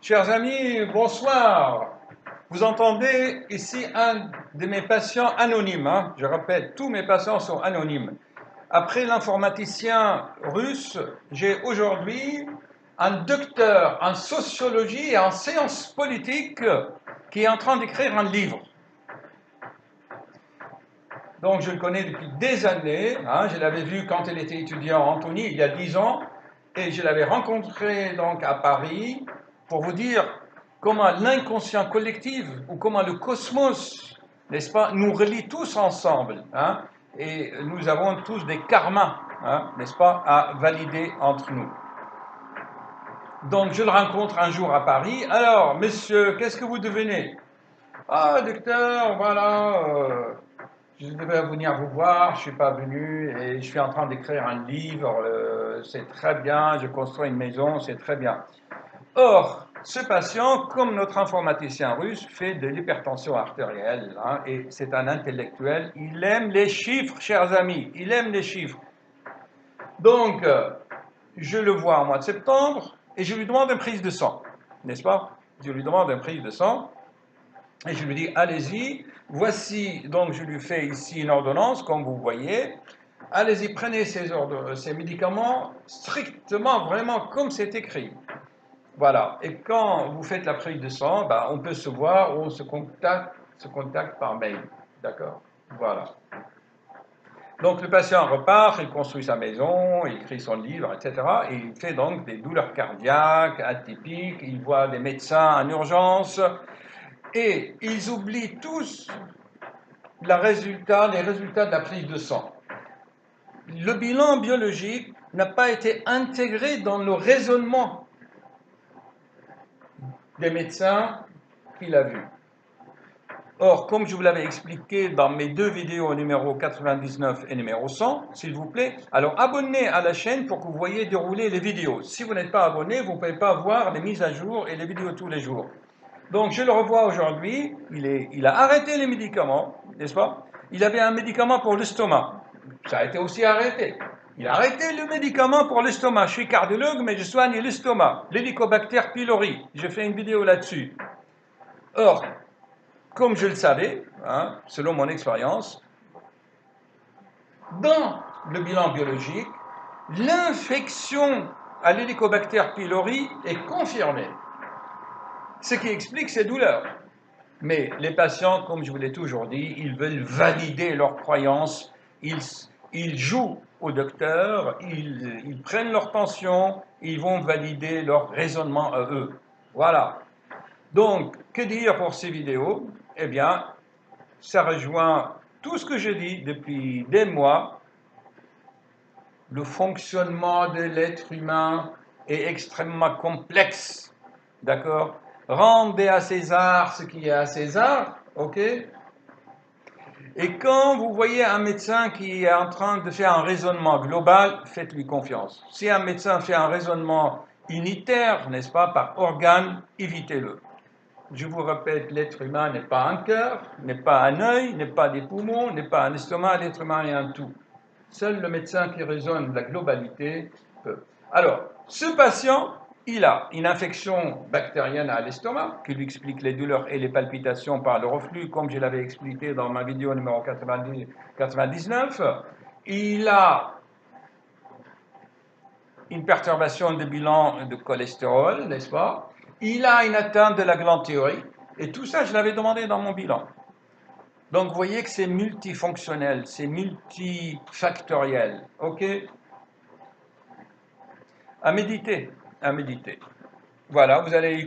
Chers amis, bonsoir. Vous entendez ici un de mes patients anonymes. Hein. Je répète, tous mes patients sont anonymes. Après l'informaticien russe, j'ai aujourd'hui un docteur en sociologie et en sciences politiques qui est en train d'écrire un livre. Donc je le connais depuis des années. Hein. Je l'avais vu quand il était étudiant à Antony, il y a 10 ans. Et je l'avais rencontré donc à Paris pour vous dire comment l'inconscient collectif ou comment le cosmos, n'est-ce pas, nous relie tous ensemble. Hein, et nous avons tous des karmas, hein, n'est-ce pas, à valider entre nous. Donc je le rencontre un jour à Paris. Alors, monsieur, qu'est-ce que vous devenez? Ah, docteur, voilà, je devais venir vous voir, je ne suis pas venu et je suis en train d'écrire un livre, c'est très bien, je construis une maison, c'est très bien. Or, ce patient, comme notre informaticien russe, fait de l'hypertension artérielle, hein, et c'est un intellectuel, il aime les chiffres, chers amis, il aime les chiffres. Donc, je le vois au mois de septembre et je lui demande une prise de sang, n'est-ce pas? Je lui demande une prise de sang et je lui dis, allez-y, voici, donc je lui fais ici une ordonnance, comme vous voyez, allez-y, prenez ces médicaments strictement, vraiment comme c'est écrit. Voilà. Et quand vous faites la prise de sang, ben, on peut se voir ou on se contacte par mail. D'accord? Voilà. Donc le patient repart, il construit sa maison, il écrit son livre, etc. Et il fait donc des douleurs cardiaques atypiques, il voit des médecins en urgence et ils oublient tous les résultats de la prise de sang. Le bilan biologique n'a pas été intégré dans le raisonnement des médecins qu'il a vus. Or, comme je vous l'avais expliqué dans mes deux vidéos numéro 99 et numéro 100, s'il vous plaît, alors abonnez à la chaîne pour que vous voyez dérouler les vidéos. Si vous n'êtes pas abonné, vous ne pouvez pas voir les mises à jour et les vidéos tous les jours. Donc, je le revois aujourd'hui, il a arrêté les médicaments, n'est-ce pas? Il avait un médicament pour l'estomac, ça a été aussi arrêté. Il a arrêté le médicament pour l'estomac. Je suis cardiologue, mais je soigne l'estomac, l'Helicobacter pylori. J'ai fait une vidéo là-dessus. Or, comme je le savais, hein, selon mon expérience, dans le bilan biologique, l'infection à l'Helicobacter pylori est confirmée, ce qui explique ces douleurs. Mais les patients, comme je vous l'ai toujours dit, ils veulent valider leurs croyances, ils jouent au docteur, ils prennent leur tension, ils vont valider leur raisonnement à eux. Voilà. Donc, que dire pour ces vidéos? Eh bien, ça rejoint tout ce que je dis depuis des mois. Le fonctionnement de l'être humain est extrêmement complexe, d'accord? Rendez à César ce qui est à César, ok? Et quand vous voyez un médecin qui est en train de faire un raisonnement global, faites-lui confiance. Si un médecin fait un raisonnement unitaire, n'est-ce pas, par organe, évitez-le. Je vous répète, l'être humain n'est pas un cœur, n'est pas un œil, n'est pas des poumons, n'est pas un estomac, l'être humain est un tout. Seul le médecin qui raisonne de la globalité peut. Alors, ce patient, il a une infection bactérienne à l'estomac, qui lui explique les douleurs et les palpitations par le reflux, comme je l'avais expliqué dans ma vidéo numéro 99. Il a une perturbation de bilan de cholestérol, n'est-ce pas? Il a une atteinte de la glande thyroïde, et tout ça, je l'avais demandé dans mon bilan. Donc, vous voyez que c'est multifonctionnel, c'est multifactoriel, ok? À méditer, à méditer. Voilà, vous allez